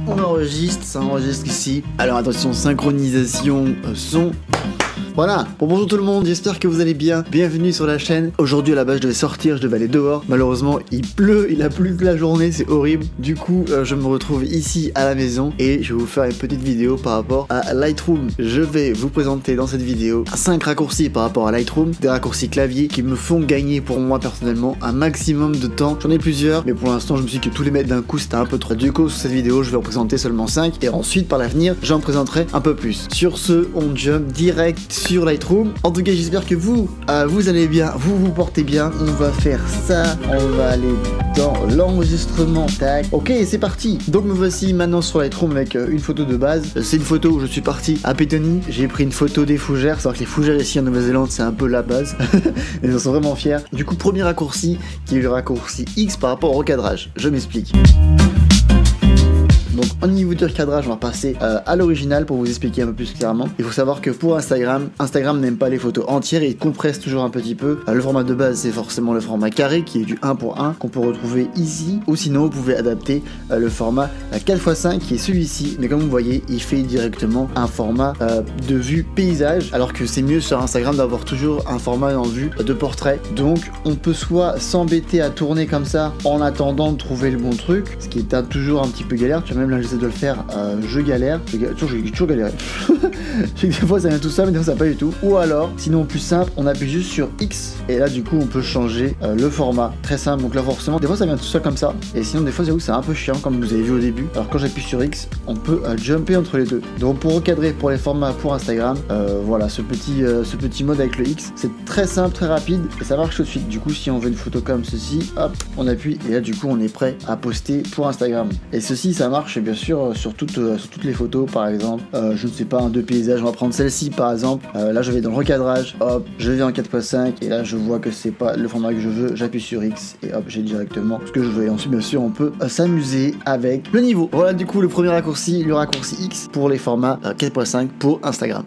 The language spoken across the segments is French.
On enregistre, ça enregistre ici. Alors attention, synchronisation son. Voilà, bon, bonjour tout le monde, j'espère que vous allez bien. Bienvenue sur la chaîne. Aujourd'hui à la base je devais sortir, je devais aller dehors. Malheureusement il pleut, il a plu toute la journée, c'est horrible. Du coup je me retrouve ici à la maison et je vais vous faire une petite vidéo par rapport à Lightroom. Je vais vous présenter dans cette vidéo 5 raccourcis par rapport à Lightroom. Des raccourcis clavier qui me font gagner pour moi personnellement un maximum de temps. J'en ai plusieurs mais pour l'instant je me suis dit que tous les mettre d'un coup c'était un peu trop. Du coup sur cette vidéo je vais en présenter seulement 5 et ensuite par l'avenir j'en présenterai un peu plus. Sur ce on jump direct sur Lightroom. En tout cas j'espère que vous allez bien, vous portez bien. On va faire ça, on va aller dans l'enregistrement. Tac. Ok, c'est parti. Donc me voici maintenant sur Lightroom avec une photo de base. C'est une photo où je suis parti à Pétonie. J'ai pris une photo des fougères. C'est vrai que les fougères ici en Nouvelle-Zélande c'est un peu la base. Ils en sont vraiment fiers. Du coup premier raccourci qui est le raccourci X par rapport au recadrage. Je m'explique. Donc au niveau du recadrage, on va passer à l'original pour vous expliquer un peu plus clairement. Il faut savoir que pour Instagram n'aime pas les photos entières et il compresse toujours un petit peu. Le format de base c'est forcément le format carré qui est du 1:1 qu'on peut retrouver ici. Ou sinon vous pouvez adapter le format 4:5 qui est celui-ci. Mais comme vous voyez il fait directement un format de vue paysage. Alors que c'est mieux sur Instagram d'avoir toujours un format en vue de portrait. Donc on peut soit s'embêter à tourner comme ça en attendant de trouver le bon truc. Ce qui est toujours un petit peu galère. Tu vois, même là j'essaie de le faire, je galère, j'ai toujours galéré. Je sais que des fois ça vient tout ça mais des fois ça pas du tout. Ou alors, sinon plus simple, on appuie juste sur X et là du coup on peut changer le format. Très simple, donc là forcément des fois ça vient tout seul comme ça. Et sinon des fois j'avoue c'est un peu chiant comme vous avez vu au début. Alors quand j'appuie sur X, on peut jumper entre les deux. Donc pour recadrer pour les formats pour Instagram, voilà ce petit mode avec le X, c'est très simple, très rapide et ça marche tout de suite. Du coup si on veut une photo comme ceci, hop, on appuie et là du coup on est prêt à poster pour Instagram. Et ceci ça marche bien sûr sur toutes les photos par exemple. Je ne sais pas, un de paysage, on va prendre celle-ci par exemple. Là je vais dans le recadrage, hop, je vais en 4:5 et là je vois que c'est pas le format que je veux, j'appuie sur X et hop j'ai directement ce que je veux. Et ensuite bien sûr on peut s'amuser avec le niveau. Voilà du coup le premier raccourci, le raccourci X pour les formats 4:5 pour Instagram.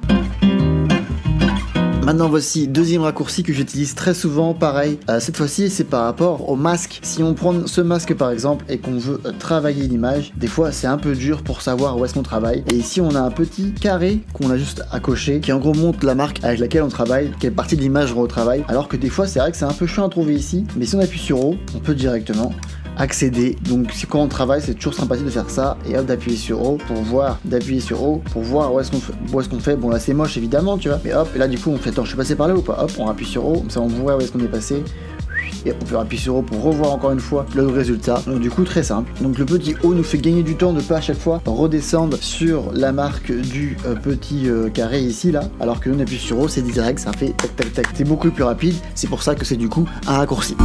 Maintenant voici deuxième raccourci que j'utilise très souvent, pareil, cette fois-ci c'est par rapport au masque. Si on prend ce masque par exemple et qu'on veut travailler l'image, des fois c'est un peu dur pour savoir où est-ce qu'on travaille. Et ici on a un petit carré qu'on a juste à cocher qui en gros montre la marque avec laquelle on travaille, quelle partie de l'image on retravaille. Alors que des fois c'est vrai que c'est un peu chiant à trouver ici, mais si on appuie sur O, on peut directement accéder. Donc quand on travaille c'est toujours sympathique de faire ça et hop d'appuyer sur O pour voir, d'appuyer sur O pour voir où est-ce qu'on fait. Bon là c'est moche évidemment tu vois, mais hop et là du coup on fait attends je suis passé par là ou pas, hop on appuie sur O comme ça on voit où est-ce qu'on est passé et on peut appuyer sur O pour revoir encore une fois le résultat. Donc du coup très simple. Donc le petit O nous fait gagner du temps de pas à chaque fois redescendre sur la marque du petit carré ici là, alors que nous on appuie sur O c'est direct, ça fait tac tac tac, c'est beaucoup plus rapide. C'est pour ça que c'est du coup un raccourci.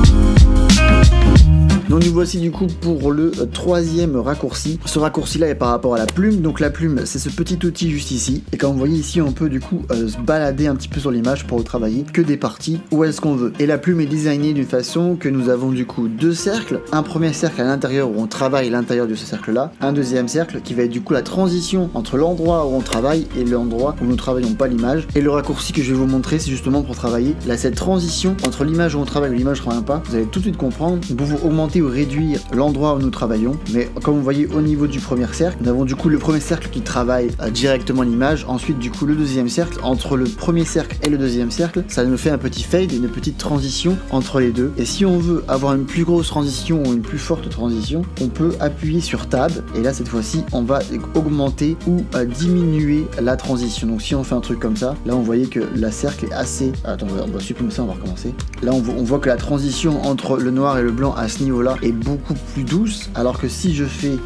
Donc nous voici du coup pour le troisième raccourci. Ce raccourci là est par rapport à la plume. Donc la plume c'est ce petit outil juste ici. Et comme vous voyez ici on peut du coup se balader un petit peu sur l'image pour travailler que des parties où est-ce qu'on veut. Et la plume est designée d'une façon que nous avons du coup deux cercles. Un premier cercle à l'intérieur où on travaille l'intérieur de ce cercle là. Un deuxième cercle qui va être du coup la transition entre l'endroit où on travaille et l'endroit où nous ne travaillons pas l'image. Et le raccourci que je vais vous montrer c'est justement pour travailler là cette transition entre l'image où on travaille et l'image où on ne travaille pas. Vous allez tout de suite comprendre pour vous augmenter ou réduire l'endroit où nous travaillons. Mais comme vous voyez au niveau du premier cercle, nous avons du coup le premier cercle qui travaille directement l'image, ensuite du coup le deuxième cercle, entre le premier cercle et le deuxième cercle, ça nous fait un petit fade, une petite transition entre les deux. Et si on veut avoir une plus grosse transition ou une plus forte transition, on peut appuyer sur Tab et là cette fois-ci on va augmenter ou diminuer la transition. Donc si on fait un truc comme ça, là on voyait que la cercle est assez... Attends, on va supprimer ça, on va recommencer. Là on voit que la transition entre le noir et le blanc à ce niveau là est beaucoup plus douce, alors que si je fais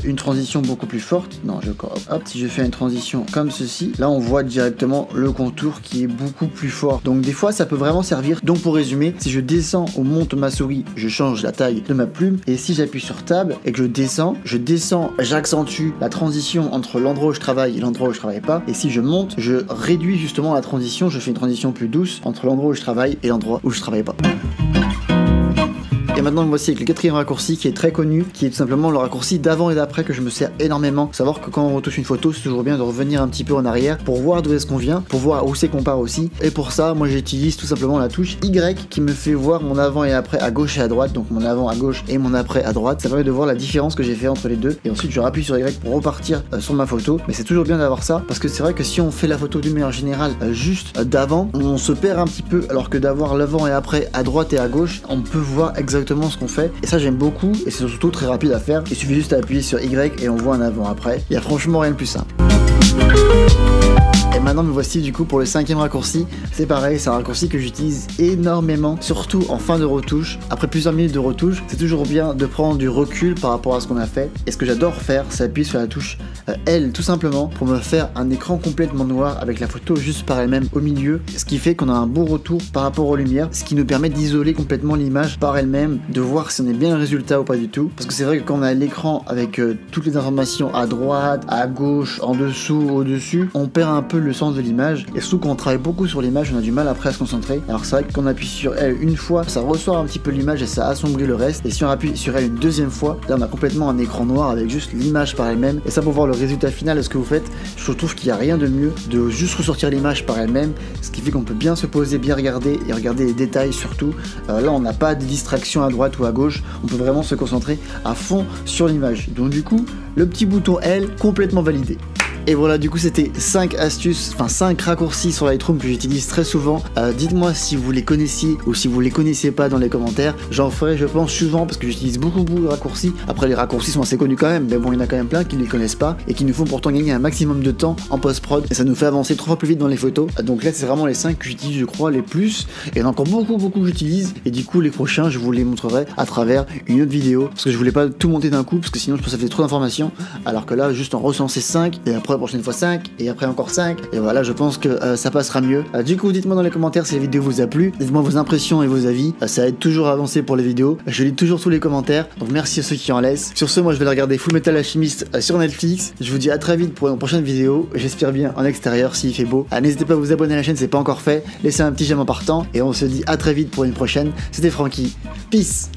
une transition beaucoup plus forte, non hop, si je fais une transition comme ceci, là on voit directement le contour qui est beaucoup plus fort. Donc des fois ça peut vraiment servir. Donc pour résumer, si je descends ou monte ma souris, je change la taille de ma plume, et si j'appuie sur Tab et que je descends, j'accentue la transition entre l'endroit où je travaille et l'endroit où je travaille pas, et si je monte, je réduis justement la transition, je fais une transition plus douce entre l'endroit où je travaille et l'endroit où je travaille pas. Et maintenant voici avec le quatrième raccourci qui est très connu, qui est tout simplement le raccourci d'avant et d'après que je me sers énormément. Savoir que quand on retouche une photo, c'est toujours bien de revenir un petit peu en arrière pour voir d'où est-ce qu'on vient, pour voir où c'est qu'on part aussi. Et pour ça, moi j'utilise tout simplement la touche Y qui me fait voir mon avant et après à gauche et à droite, donc mon avant à gauche et mon après à droite. Ça permet de voir la différence que j'ai fait entre les deux. Et ensuite je rappuie sur Y pour repartir sur ma photo. Mais c'est toujours bien d'avoir ça parce que c'est vrai que si on fait la photo d'une manière générale juste d'avant, on se perd un petit peu, alors que d'avoir l'avant et après à droite et à gauche, on peut voir exactement ce qu'on fait. Et ça j'aime beaucoup et c'est surtout très rapide à faire. Il suffit juste d'appuyer sur Y et on voit un avant après. Il y a franchement rien de plus simple. Et maintenant me voici du coup pour le cinquième raccourci. C'est pareil, c'est un raccourci que j'utilise énormément, surtout en fin de retouche. Après plusieurs minutes de retouche, c'est toujours bien de prendre du recul par rapport à ce qu'on a fait. Et ce que j'adore faire, c'est appuyer sur la touche L tout simplement pour me faire un écran complètement noir avec la photo juste par elle-même au milieu. Ce qui fait qu'on a un bon retour par rapport aux lumières, ce qui nous permet d'isoler complètement l'image par elle-même, de voir si on est bien le résultat ou pas du tout. Parce que c'est vrai que quand on a l'écran avec toutes les informations à droite, à gauche, en dessous, au-dessus, on perd un peu le sens de l'image, et surtout quand on travaille beaucoup sur l'image, on a du mal après à se concentrer. Alors c'est vrai que quand on appuie sur L une fois, ça ressort un petit peu l'image et ça assombrit le reste, et si on appuie sur L une deuxième fois, là on a complètement un écran noir avec juste l'image par elle-même. Et ça, pour voir le résultat final de ce que vous faites, je trouve qu'il n'y a rien de mieux de juste ressortir l'image par elle-même, ce qui fait qu'on peut bien se poser, bien regarder et regarder les détails surtout. Là on n'a pas de distraction à droite ou à gauche, on peut vraiment se concentrer à fond sur l'image. Donc du coup, le petit bouton L complètement validé. Et voilà, du coup c'était 5 astuces, enfin 5 raccourcis sur Lightroom que j'utilise très souvent. Dites-moi si vous les connaissiez ou si vous les connaissez pas dans les commentaires. J'en ferai je pense souvent parce que j'utilise beaucoup de raccourcis. Après les raccourcis sont assez connus quand même, mais bon il y en a quand même plein qui ne les connaissent pas et qui nous font pourtant gagner un maximum de temps en post-prod. Et ça nous fait avancer 3 fois plus vite dans les photos. Donc là c'est vraiment les 5 que j'utilise je crois les plus. Et il y en a encore beaucoup que j'utilise. Et du coup les prochains je vous les montrerai à travers une autre vidéo. Parce que je voulais pas tout monter d'un coup parce que sinon je pense que ça fait trop d'informations. Alors que là juste en recenser 5 et après la prochaine fois 5 et après encore 5 et voilà, je pense que ça passera mieux. Du coup dites-moi dans les commentaires si la vidéo vous a plu, dites-moi vos impressions et vos avis, ça aide toujours à avancer pour les vidéos. Je lis toujours tous les commentaires, donc merci à ceux qui en laissent. Sur ce, moi je vais regarder Full Metal Alchemist sur Netflix. Je vous dis à très vite pour une prochaine vidéo, j'espère bien en extérieur s'il fait beau. N'hésitez pas à vous abonner à la chaîne, c'est pas encore fait, laissez un petit j'aime en partant et on se dit à très vite pour une prochaine. C'était Francky, peace.